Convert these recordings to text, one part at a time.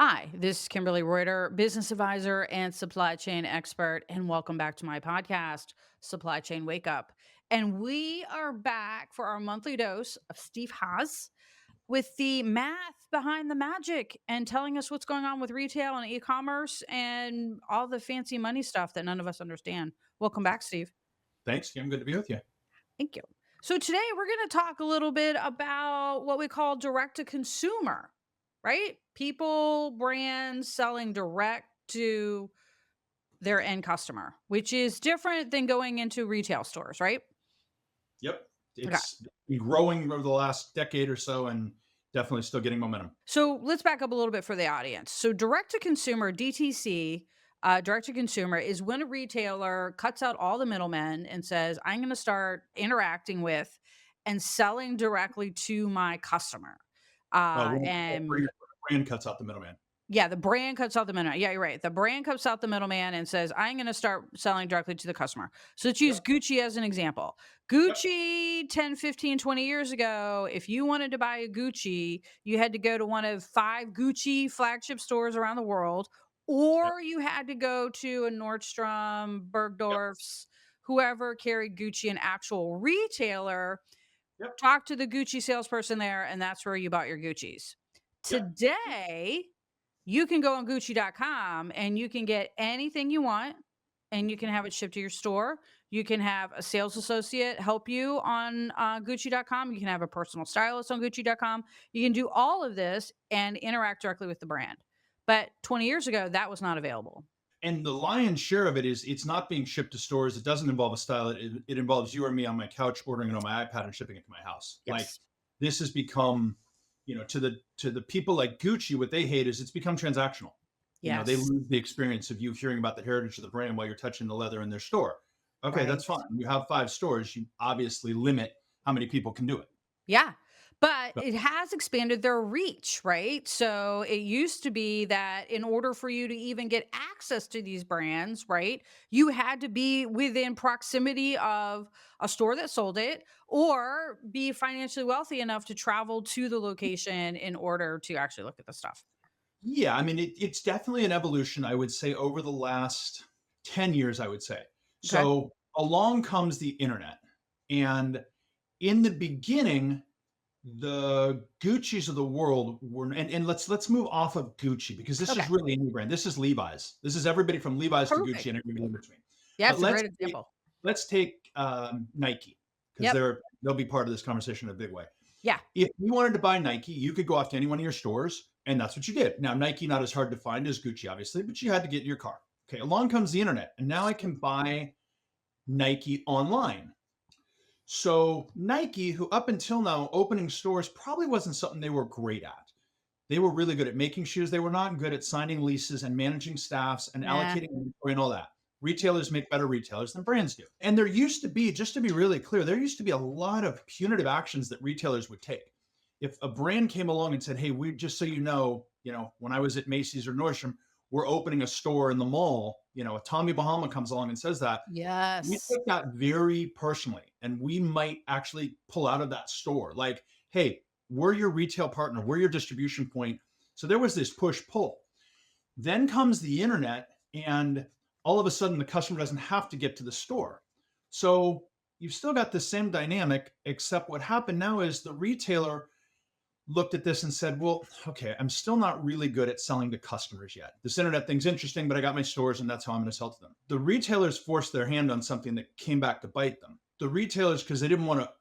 Hi, this is Kimberly Reuter, business advisor and supply chain expert, and welcome back to my podcast, Supply Chain Wake Up. And we are back for our monthly dose of Steve Haas with the math behind the magic and telling us what's going on with retail and e commerce and all the fancy money stuff that none of us understand. Welcome back, Steve. Thanks, Kim. Good to be with you. Thank you. So today we're going to talk a little bit about what we call direct to consumer, right? People, brands selling direct to their end customer, which is different than going into retail stores, right? Yep. Okay. It's been growing over the last decade or so and definitely still getting momentum. So let's back up a little bit for the audience. So direct to consumer, DTC, direct to consumer is when a retailer cuts out all the middlemen and says, I'm going to start interacting with and selling directly to my customer. When And a brand cuts out the middleman. yeah, the brand cuts out the middleman. Yeah, you're right. The brand cuts out the middleman and says, I'm going to start selling directly to the customer. So let's use Yep. Gucci as an example. Yep. Gucci 10, 15, 20 years ago, if you wanted to buy a Gucci, you had to go to one of five Gucci flagship stores around the world, Yep. or you had to go to a Nordstrom, Yep. Bergdorf's, whoever carried Gucci, an actual retailer, Yep. talk to the Gucci salesperson there, and that's where you bought your Gucci's. Yep. Today, you can go on Gucci.com and you can get anything you want and you can have it shipped to your store. You can have a sales associate help you on Gucci.com. You can have a personal stylist on Gucci.com. You can do all of this and interact directly with the brand. But 20 years ago, that was not available. And the lion's share of it is it's not being shipped to stores. It doesn't involve a style. It involves you or me on my couch ordering it on my iPad and shipping it to my house. Like Yes. this has become, to the people like Gucci, what they hate is it's become transactional. They Yes. lose the experience of you hearing about the heritage of the brand while you're touching the leather in their store. Okay, that's Right. fine. You have five stores. You obviously limit how many people can do it. Yeah. But So, it has expanded their reach, right? So it used to be that in order for you to even get access to these brands, right, you had to be within proximity of a store that sold it or be financially wealthy enough to travel to the location in order to actually look at the stuff. yeah, I mean, it's definitely an evolution, I would say, over the last 10 years, I would say. Okay. So along comes the internet. And in the beginning, the Gucci's of the world were, and let's move off of Gucci because this Okay. is really a new brand. This is Levi's. This is everybody from Levi's to Gucci Perfect. and everybody in between. Yeah, But it's a great example. let's take Nike because Yep. they'll be part of this conversation in a big way. Yeah. If you wanted to buy Nike, you could go off to any one of your stores, and that's what you did. Now, Nike not as hard to find as Gucci, obviously, but you had to get in your car. Okay, along comes the internet, and now I can buy Nike online. So Nike, who up until now opening stores probably wasn't something they were great at. They were really good at making shoes. They were not good at signing leases and managing staffs and Yeah. allocating inventory and all that. Retailers make better retailers than brands do. And there used to be, just to be really clear, there used to be a lot of punitive actions that retailers would take. If a brand came along and said, "Hey, we just so when I was at Macy's or Nordstrom, we're opening a store in the mall," a Tommy Bahama comes along and says that, we Yes. take that very personally and we might actually pull out of that store. Like, hey, we're your retail partner, we're your distribution point. So there was this push pull. Then comes the internet, and all of a sudden the customer doesn't have to get to the store. So you've still got the same dynamic, except what happened now is the retailer looked at this and said, well, okay, I'm still not really good at selling to customers yet. This internet thing's interesting, but I got my stores and that's how I'm going to sell to them. The retailers forced their hand on something that came back to bite them. The retailers, because they didn't want to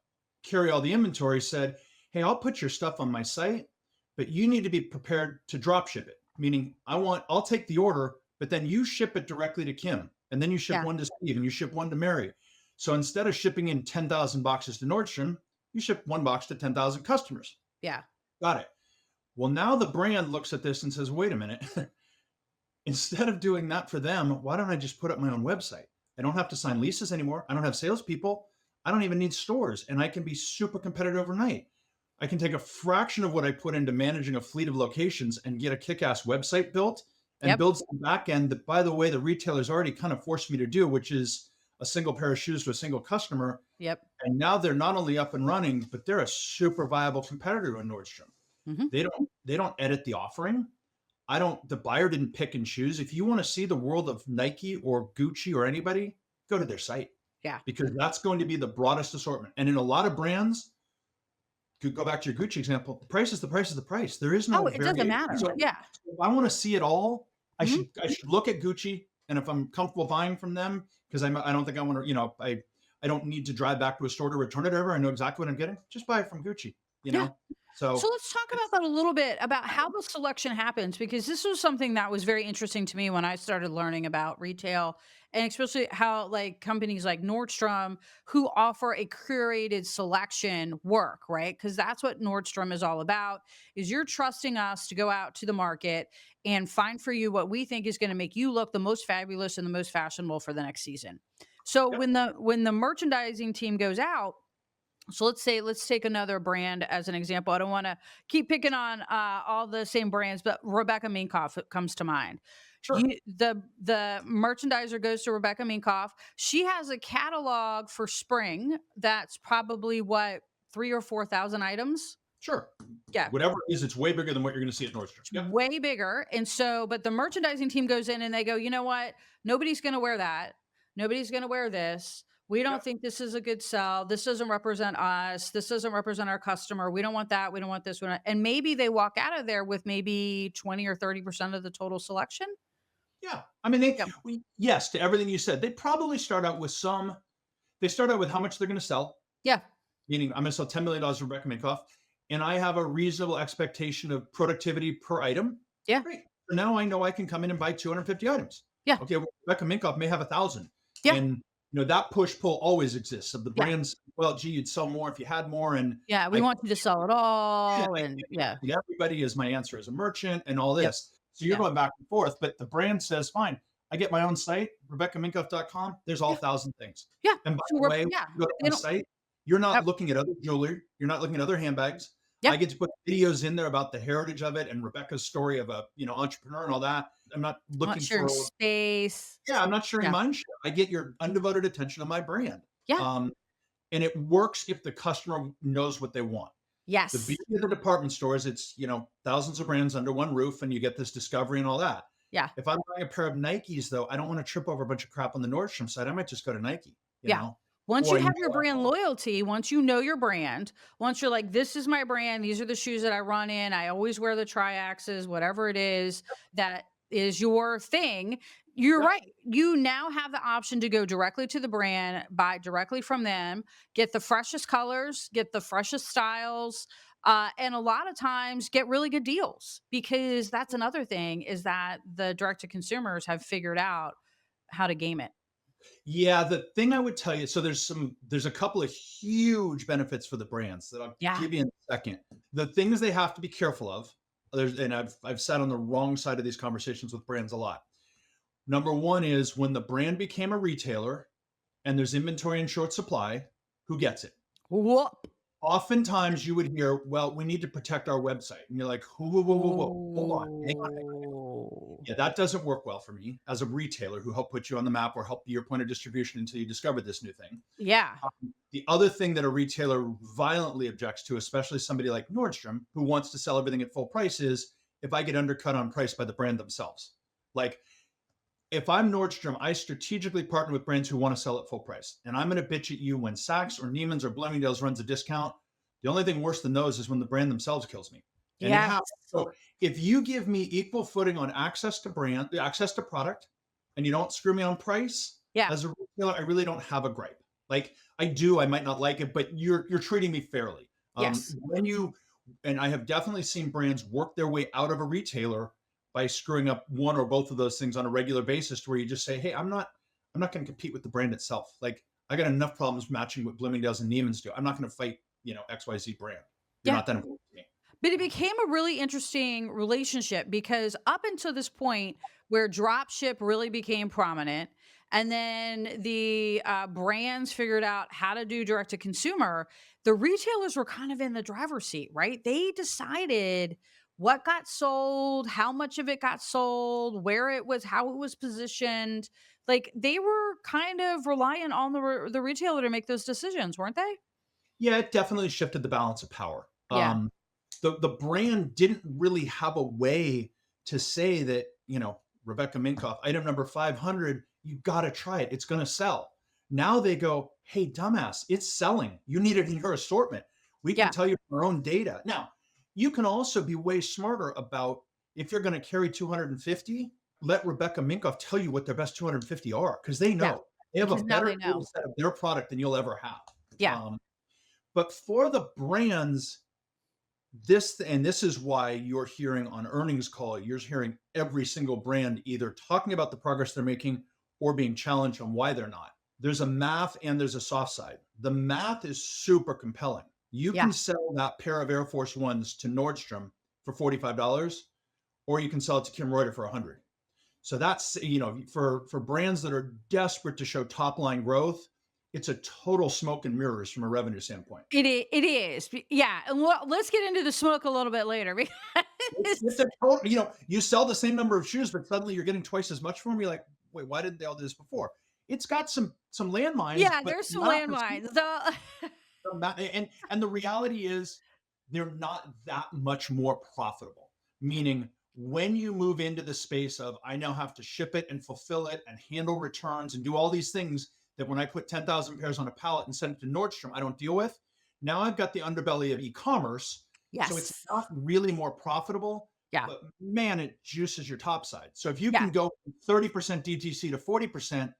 carry all the inventory, said, hey, I'll put your stuff on my site, but you need to be prepared to drop ship it. Meaning I'll take the order, but then you ship it directly to Kim. And then you ship Yeah. one to Steve and you ship one to Mary. So instead of shipping in 10,000 boxes to Nordstrom, you ship one box to 10,000 customers. Yeah. Got it. Well, now the brand looks at this and says, wait a minute, instead of doing that for them, why don't I just put up my own website? I don't have to sign leases anymore. I don't have salespeople. I don't even need stores, and I can be super competitive overnight. I can take a fraction of what I put into managing a fleet of locations and get a kick-ass website built and Yep. build some back end that, by the way, the retailers already kind of forced me to do, which is a single pair of shoes to a single customer. Yep. And now they're not only up and running, but they're a super viable competitor in Nordstrom. Hmm. They don't edit the offering. the buyer didn't pick and choose. If you want to see the world of Nike or Gucci or anybody, go to their site Yeah. because that's going to be the broadest assortment. And in a lot of brands, could go back to your Gucci example, the price is the price is the price. There is Oh, no it doesn't variation. matter. So Yeah. if I want to see it all, Mhm. I should look at Gucci, and if I'm comfortable buying from them, because I don't think I want to, I don't need to drive back to a store to return it ever. I know exactly what I'm getting. Just buy it from Gucci, you Yeah. know. So So let's talk about it's that a little bit about how the selection happens because this was something that was very interesting to me when I started learning about retail and especially how like companies like Nordstrom who offer a curated selection work, right? Cuz that's what Nordstrom is all about is you're trusting us to go out to the market and find for you what we think is going to make you look the most fabulous and the most fashionable for the next season. So yep, when the merchandising team goes out so let's take another brand as an example. I don't want to keep picking on all the same brands, but Rebecca Minkoff comes to mind. sure, The merchandiser goes to Rebecca Minkoff. She has a catalog for spring that's probably what 3 or 4 thousand items. sure. Yeah, Whatever it is, it's way bigger than what you're going to see at Nordstrom. it's Yep, way bigger. And so, but the merchandising team goes in and they go, you know what? Nobody's going to wear that. Nobody's going to wear this. We don't yep. think this is a good sell. This doesn't represent us. This doesn't represent our customer. We don't want that. We don't want this. And maybe they walk out of there with maybe 20 or 30% of the total selection. Yeah. I mean, Yeah. yes, to everything you said, they probably start out with they start out with how much they're going to sell, Yeah. meaning I'm going to sell $10 million of Rebecca Minkoff, and I have a reasonable expectation of productivity per item. Yeah. Great. So now I know I can come in and buy 250 items. Yeah. Okay, well, Rebecca Minkoff may have 1,000. Yeah. And that push pull always exists of the Yeah. brands. Well, gee, you'd sell more if you had more. And Yeah. We I want you to sell it yeah, all. And yeah. everybody is my answer as a merchant and all Yep. this. So you're Yeah. going back and forth, but the brand says, fine, I get my own site, RebeccaMinkoff.com. There's all Yeah. 1,000 things. Yeah. And by So the we're, way, when yeah. you go to They my don't, site, you're not yep. looking at other jewelry. You're not looking at other handbags. Yeah. I get to put videos in there about the heritage of it and Rebecca's story of a entrepreneur and all that. I'm not Not looking sharing for space. yeah, I'm not sharing Yeah. mind share. I get your undivided attention on my brand. Yeah. Um, and it works if the customer knows what they want. The Yes. beauty of the department stores, it's, thousands of brands under one roof and you get this discovery and all that. Yeah. If I'm buying a pair of Nikes though, I don't want to trip over a bunch of crap on the Nordstrom side. I might just go to Nike, Yeah. Once or you I have your know brand loyalty, once you know your brand, once you're like, this is my brand, these are the shoes that I run in, I always wear the triaxes, whatever it is that is your thing, you're yep, right. You now have the option to go directly to the brand, buy directly from them, get the freshest colors, get the freshest styles, and a lot of times get really good deals because that's another thing is that the direct to consumers have figured out how to game it. yeah, the thing I would tell you, so there's a couple of huge benefits for the brands that I'll Yeah. give you in a second. The things they have to be careful of, and I've sat on the wrong side of these conversations with brands a lot. Number one is when the brand became a retailer and there's inventory in short supply, who gets it? Whoop. Oftentimes you would hear, well, we need to protect our website. And you're like, whoa, whoa, whoa, whoa, hold on, hang on, hang on. Oh. Yeah, that doesn't work well for me as a retailer who helped put you on the map or help be your point of distribution until you discovered this new thing. Yeah. The other thing that a retailer violently objects to, especially somebody like Nordstrom, who wants to sell everything at full price, is if I get undercut on price by the brand themselves. Like, if I'm Nordstrom, I strategically partner with brands who want to sell at full price. And I'm going to bitch at you when Saks or Neiman's or Bloomingdale's runs a discount. The only thing worse than those is when the brand themselves kills me. And it Yes. happens. So if you give me equal footing on access to brand, access to product, and you don't screw me on price, Yeah. as a retailer, I really don't have a gripe. Like I do, I might not like it, but you're treating me fairly. Yes. When you and I have definitely seen brands work their way out of a retailer by screwing up one or both of those things on a regular basis to where you just say, hey, I'm not going to compete with the brand itself. Like I got enough problems matching what Bloomingdale's and Neiman's do. I'm not going to fight, XYZ brand. You're Yeah. not that important to me. But it became a really interesting relationship because up until this point where dropship really became prominent, and then the brands figured out how to do direct to consumer, the retailers were kind of in the driver's seat, right? They decided what got sold, how much of it got sold, where it was, how it was positioned. Like they were kind of reliant on the retailer to make those decisions, weren't they? Yeah, it definitely shifted the balance of power. Yeah. The brand didn't really have a way to say that, Rebecca Minkoff, item number 500, you got to try it. It's going to sell. Now they go, hey, dumbass, it's selling. You need it in your assortment. We can Yeah. tell you from our own data. Now, you can also be way smarter about if you're going to carry 250, let Rebecca Minkoff tell you what their best 250 are because they Yeah. know they have a Because now better they data know. set of their product than you'll ever have. Yeah. But for the brands, this is why you're hearing on earnings call, you're hearing every single brand either talking about the progress they're making or being challenged on why they're not. There's a math and there's a soft side. The math is super compelling. You Yeah. can sell that pair of Air Force Ones to Nordstrom for $45, or you can sell it to Kim Reuter for 100. So that's, for brands that are desperate to show top line growth, it's a total smoke and mirrors from a revenue standpoint. It is. Yeah. And let's get into the smoke a little bit later It's because a total, you sell the same number of shoes, but suddenly you're getting twice as much for them. You're like, wait, why didn't they all do this before? It's got some landmines, yeah, but there's the some math is landmines. The and the reality is they're not that much more profitable. Meaning when you move into the space of I now have to ship it and fulfill it and handle returns and do all these things that when I put 10,000 pairs on a pallet and send it to Nordstrom, I don't deal with. Now I've got the underbelly of e-commerce. So it's yes. not really more profitable, Yeah. but man, it juices your top side. So if you Yeah. can go from 30% DTC to 40%,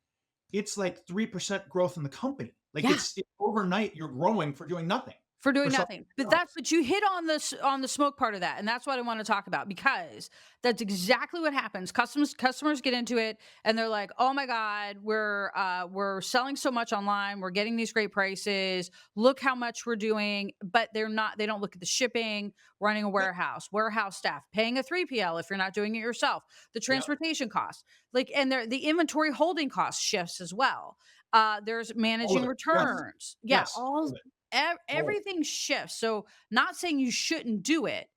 it's like 3% growth in the company. Like Yeah. it's overnight, you're growing for doing nothing For doing for something nothing. But else. you hit on this on the smoke part of that, and that's what I wanna talk about because that's exactly what happens. Customers get into it and they're like, "Oh my god, we're selling so much online, we're getting these great prices. Look how much we're doing." But they don't look at the shipping, running a Yep. warehouse staff, paying a 3PL if you're not doing it yourself, the Yep. transportation costs, like and the inventory holding cost shifts as well. There's All of managing it. Yes. returns. Yeah, Yes. All all of it. All of it. everything shifts. So, not saying you shouldn't do it,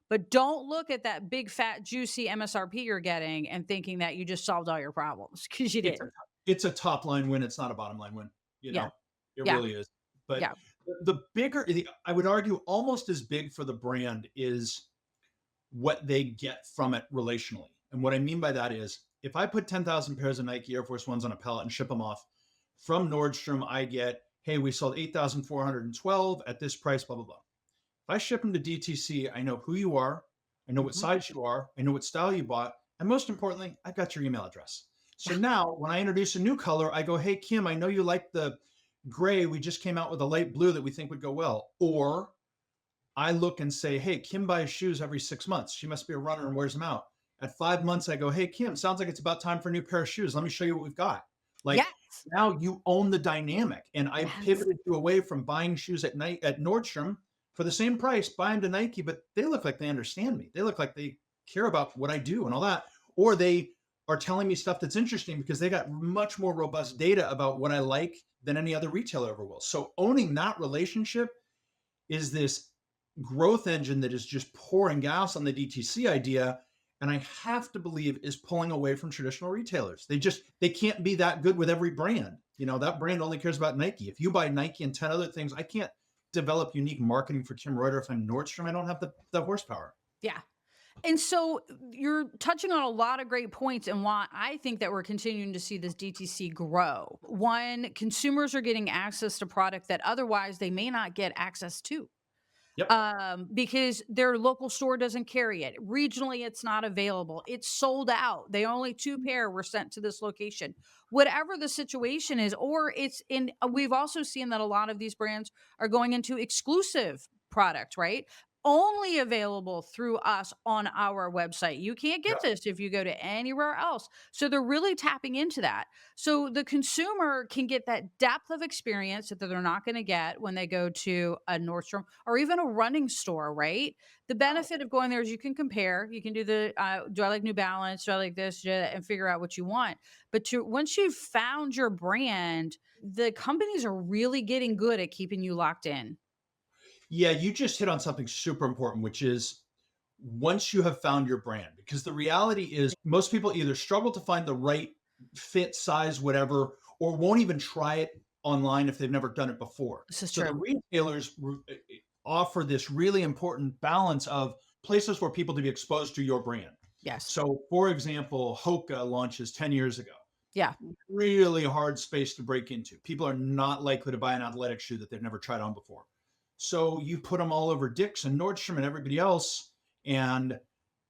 but don't look at that big, fat, juicy MSRP you're getting and thinking that you just solved all your problems because you It's a didn't. it's a top line win. It's not a bottom line win. You Yeah. know, it Yeah. really is. But Yeah. the bigger, I would argue, almost as big for the brand is what they get from it relationally. And what I mean by that is if I put 10,000 pairs of Nike Air Force Ones on a pallet and ship them off from Nordstrom, I get, hey, we sold 8,412 at this price, blah, blah, blah. If I ship them to DTC, I know who you are, I know what Mhm. size you are, I know what style you bought, and most importantly, I got your email address. So Yeah. now when I introduce a new color, I go, hey, Kim, I know you like the gray. We just came out with a light blue that we think would go well. Or I look and say, hey, Kim buys shoes every 6 months. She must be a runner and wears them out. At 5 months, I go, hey, Kim, sounds like it's about time for a new pair of shoes. Let me show you what we've got. Like Yes. now you own the dynamic. And I Yes. pivoted you away from buying shoes at Nordstrom for the same price, buy them to Nike, but they look like they understand me. They look like they care about what I do and all that. Or they are telling me stuff that's interesting because they got much more robust data about what I like than any other retailer ever will. So owning that relationship is this growth engine that is just pouring gas on the DTC idea. And I have to believe is pulling away from traditional retailers. They can't be that good with every brand. That brand only cares about Nike. If you buy Nike and 10 other things, I can't develop unique marketing for Kim Reuter if I'm Nordstrom. I don't have the horsepower. Yeah. And so you're touching on a lot of great points and why I think that we're continuing to see this DTC grow. One, consumers are getting access to product that otherwise they may not get access to. Yep. Because their local store doesn't carry it. Regionally, it's not available. It's sold out. They only two pair were sent to this location. Whatever the situation is, or it's in, we've also seen that a lot of these brands are going into exclusive product, right? Only available through us on our website. You can't get Yep. this if you go to anywhere else. So they're really tapping into that. So the consumer can get that depth of experience that they're not going to get when they go to a Nordstrom or even a running store, right? The benefit of going there is you can compare. You can do do I like New Balance? Do I like this? And figure out what you want. But once you've found your brand, the companies are really getting good at keeping you locked in. Yeah, you just hit on something super important, which is once you have found your brand, because the reality is most people either struggle to find the right fit, size, whatever, or won't even try it online if they've never done it before. This is So the true. retailers offer this really important balance of places for people to be exposed to your brand. Yes. So, for example, Hoka launches 10 years ago. Yeah. Really hard space to break into. People are not likely to buy an athletic shoe that they've never tried on before. So you put them all over Dick's and Nordstrom and everybody else, and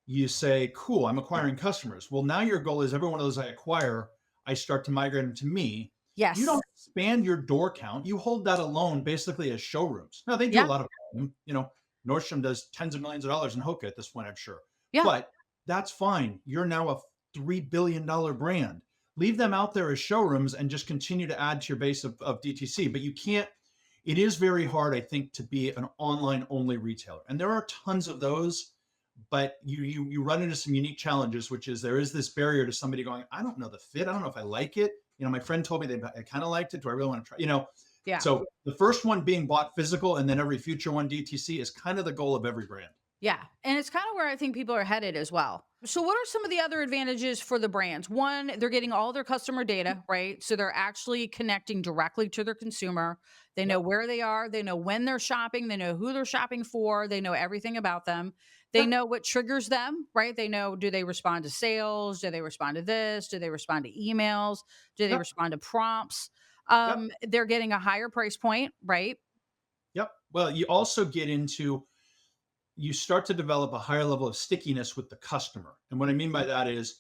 you say, cool, I'm acquiring customers. Well, now your goal is every one of those I acquire, I start to migrate them to me. You Yes. don't expand your door count. You hold that alone basically as showrooms. Now they do a Yeah. lot of volume. Nordstrom does tens of millions of dollars in Hoka at this point, I'm sure. Yeah. But that's fine. You're now a $3 billion brand. Leave them out there as showrooms and just continue to add to your base of DTC. But you can't, it is very hard, I think, to be an online only retailer. And there are tons of those, but you run into some unique challenges, which is there is this barrier to somebody going, I don't know the fit. I don't know if I like it. My friend told me I kind of liked it. Do I really want to try? Yeah. So the first one being bought physical and then every future one DTC is kind of the goal of every brand. Yeah. And it's kind of where I think people are headed as well. So, what are some of the other advantages for the brands? One, they're getting all their customer data, right? So, they're actually connecting directly to their consumer. They know Yep. where they are, they know when they're shopping, they know who they're shopping for, they know everything about them. They Yep. know what triggers them, right? They know, do they respond to sales? Do they respond to this? Do they respond to emails? Do they Yep. respond to prompts? Yep. They're getting a higher price point, right? Yep. Well, you also get into you start to develop a higher level of stickiness with the customer. And what I mean by that is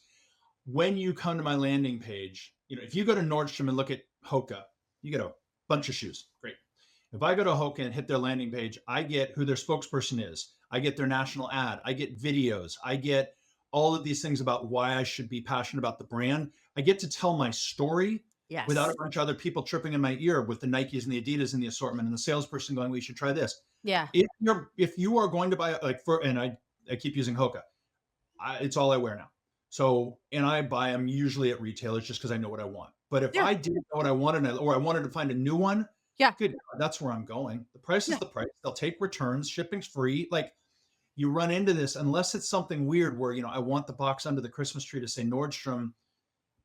when you come to my landing page, if you go to Nordstrom and look at Hoka, you get a bunch of shoes. Great. If I go to Hoka and hit their landing page, I get who their spokesperson is. I get their national ad. I get videos. I get all of these things about why I should be passionate about the brand. I get to tell my story without a Yes. bunch of other people tripping in my ear with the Nikes and the Adidas in the assortment and the salesperson going, we should try this. Yeah. If you are going to buy and I keep using Hoka, it's all I wear now. So, and I buy them usually at retailers just because I know what I want. But if Yeah. I didn't know what I wanted, or I wanted to find a new one, Yeah. good, that's where I'm going. The price is Yeah. the price. They'll take returns, shipping's free. Like you run into this unless it's something weird where I want the box under the Christmas tree to say Nordstrom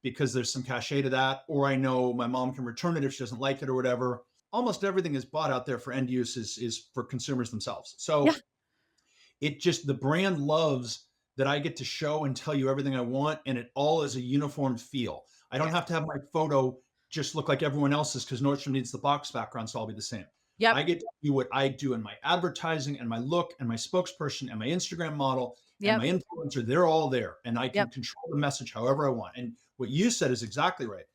because there's some cachet to that, or I know my mom can return it if she doesn't like it or whatever. Almost everything is bought out there for end use is for consumers themselves. Yeah. So the brand loves that I get to show and tell you everything I want, and it all is a uniform feel. I don't Yes. have to have my photo just look like everyone else's because Nordstrom needs the box background, so I'll be the same. I Yep. get to do what I do in my advertising and my look and my spokesperson and my Instagram model and my Yep. influencer. They're all there, and I can Yep. control the message however I want. And what you said is exactly right.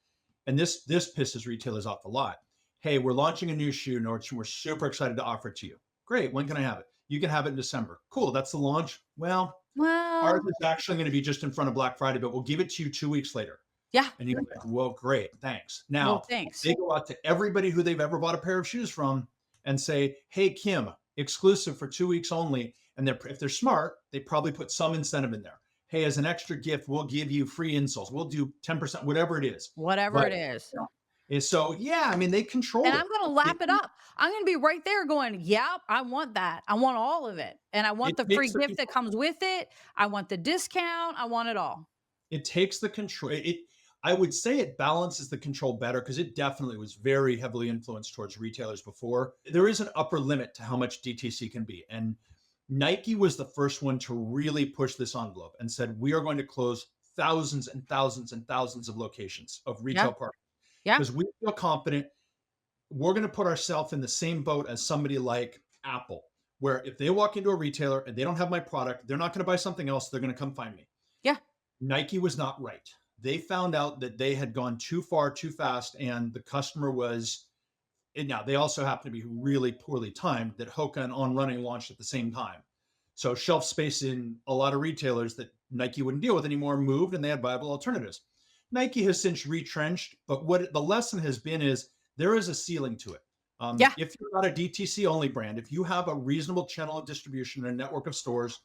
And this pisses retailers off a lot. Hey, we're launching a new shoe, Nordstrom. We're super excited to offer it to you. Great. When can I have it? You can have it in December. Cool. That's the launch. Well, ours Well, is actually going to be just in front of Black Friday, but we'll give it to you 2 weeks later. yeah. And you're like, well, great. Thanks. Well, Now, thanks. they go out to everybody who they've ever bought a pair of shoes from and say, hey, Kim, exclusive for 2 weeks only. And if they're smart, they probably put some incentive in there. Hey, as an extra gift, we'll give you free insoles. We'll do 10%, whatever it is. Whatever But it is. so, yeah, I mean, they And control I'm it. gonna It, lap it up. I'm gonna be right there going, "Yep, I want that. I want all of it. And I it want the free takes the gift that comes with it. I want the discount. I want it all." it takes the control. I would say it balances the control better because it definitely was very heavily influenced towards retailers before. There is an upper limit to how much DTC can be. And Nike was the first one to really push this envelope and said, we are going to close thousands and thousands and thousands of locations of Yeah. retail partners Yeah. because we feel confident we're going to put ourselves in the same boat as somebody like Apple, where if they walk into a retailer and they don't have my product, they're not going to buy something else. They're going to come find me. Yeah. Nike was not right. They found out that they had gone too far, too fast, and the customer was. And now they also happen to be really poorly timed that Hoka and On Running launched at the same time. So shelf space in a lot of retailers that Nike wouldn't deal with anymore moved, and they had viable alternatives. Nike has since retrenched, but what the lesson has been is there is a ceiling to it. Yeah. If you're not a DTC only brand, if you have a reasonable channel of distribution and a network of stores,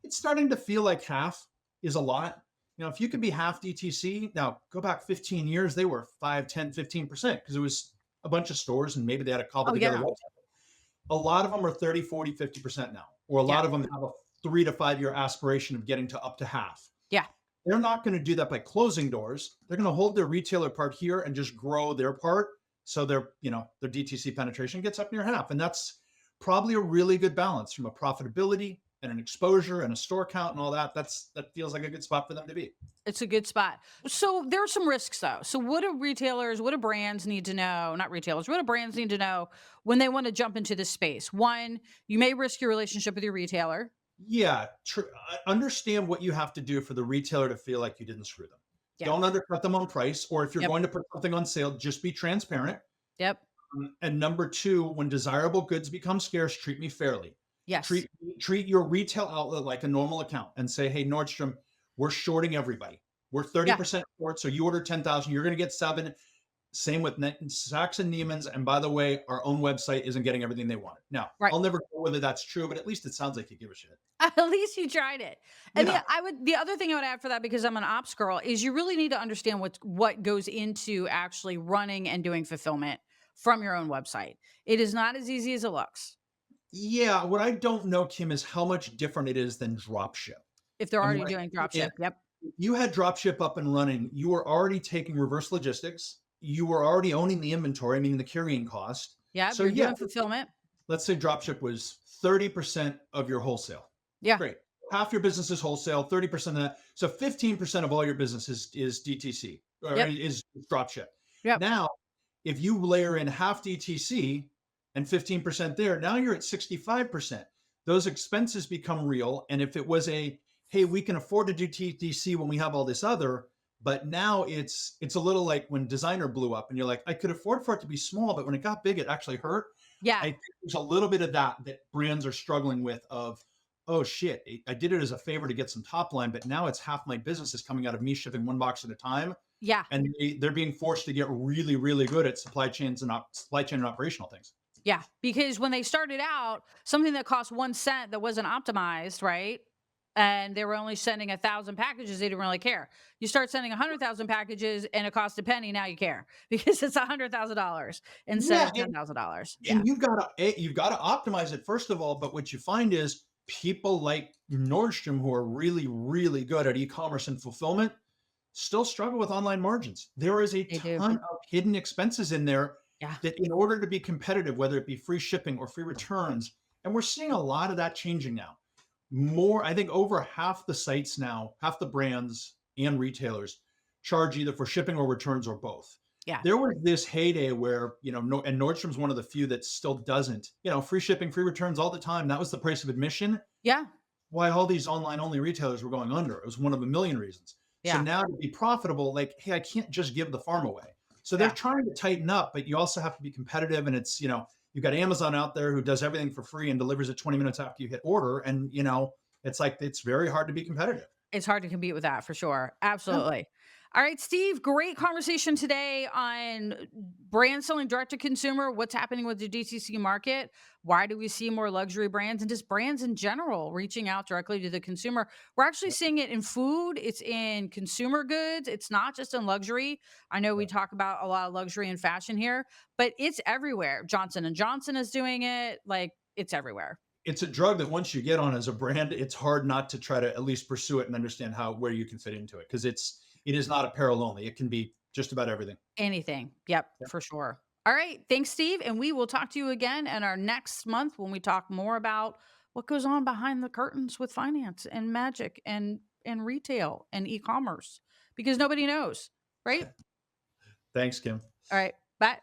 it's starting to feel like half is a lot. If you could be half DTC, now go back 15 years, they were 5, 10, 15% because it was a bunch of stores and maybe they had a cobbled Oh, together yeah. website. A lot of them are 30, 40, 50% now, or a Yeah. lot of them have a 3 to 5 year aspiration of getting to up to half. Yeah. They're not going to do that by closing doors. They're going to hold their retailer part here and just grow their part. So their DTC penetration gets up near half. And that's probably a really good balance from a profitability, and an exposure and a store count and all that, that feels like a good spot for them to be. It's a good spot. So there are some risks though. So what do brands need to know? Not retailers, what do brands need to know when they want to jump into this space? One, you may risk your relationship with your retailer. Yeah, understand what you have to do for the retailer to feel like you didn't screw them. Yeah. Don't undercut them on price, or if you're Yep. going to put something on sale, just be transparent. Yep. And number two, when desirable goods become scarce, treat me fairly. Yes. Treat your retail outlet like a normal account and say, hey, Nordstrom, we're shorting everybody. We're Yeah. 30% short. So you order 10,000, you're going to get seven. Same with Saks and Neiman's. And by the way, our own website isn't getting everything they wanted. Now, Right. I'll never know whether that's true, but at least it sounds like you give a shit. At least you tried it. And Yeah. the other thing I would add for that, because I'm an ops girl, is you really need to understand what goes into actually running and doing fulfillment from your own website. It is not as easy as it looks Yeah. What I don't know, Kim, is how much different it is than dropship. if they're And already what doing if dropship. Yep. you had dropship up and running, you were already taking reverse logistics. You were already owning the inventory, meaning the carrying cost. Yep. So You're yeah, doing fulfillment. let's say dropship was 30% of your wholesale. Yeah. Great. Half your business is wholesale, 30% of that. So 15% of all your business is DTC or Yep. is dropship. Yep. Now, if you layer in half DTC and 15% there, now you're at 65%. Those expenses become real. And if it was hey, we can afford to do DTC when we have all this other, but now it's a little like when designer blew up and you're like, I could afford for it to be small, but when it got big, it actually hurt. Yeah. I think there's a little bit of that brands are struggling with of, oh shit, I did it as a favor to get some top line, but now it's half my business is coming out of me shipping one box at a time. Yeah. And they're being forced to get really, really good at supply chain and operational things. Yeah. Because when they started out, something that cost 1 cent that wasn't optimized, right? And they were only sending 1,000 packages, they didn't really care. You start sending 100,000 packages and it costs a penny, now you care because it's $100,000 instead Yeah, of $10,000. Yeah. and you've got to optimize it first of all. But what you find is people like Nordstrom who are really, really good at e-commerce and fulfillment still struggle with online margins. There is a They do. ton of hidden expenses in there Yeah. that in order to be competitive, whether it be free shipping or free returns, and we're seeing a lot of that changing now. More, I think over half the sites now, half the brands and retailers charge either for shipping or returns or both. Yeah. There was this heyday where, and Nordstrom's one of the few that still doesn't, free shipping, free returns all the time. That was the price of admission. Yeah. Why all these online only retailers were going under. It was one of a million reasons. So Yeah. now to be profitable, like, hey, I can't just give the farm away. So they're Yeah. trying to tighten up, but you also have to be competitive. And it's, you've got Amazon out there who does everything for free and delivers it 20 minutes after you hit order. And, it's like, it's very hard to be competitive. It's hard to compete with that for sure. Yeah. Absolutely. All right, Steve, great conversation today on brand selling direct to consumer. What's happening with the DTC market? Why do we see more luxury brands and just brands in general reaching out directly to the consumer? We're actually seeing it in food, it's in consumer goods, it's not just in luxury. I know we talk about a lot of luxury and fashion here, but it's everywhere. Johnson and Johnson is doing it, like it's everywhere. It's a drug that once you get on as a brand, it's hard not to try to at least pursue it and understand where you can fit into it. Because it is not apparel only. It can be just about everything. Anything. Yep, Yeah. for sure. All right. Thanks, Steve. And we will talk to you again in our next month when we talk more about what goes on behind the curtains with finance and magic and retail and e-commerce because nobody knows, right? Thanks, Kim. All right. Bye.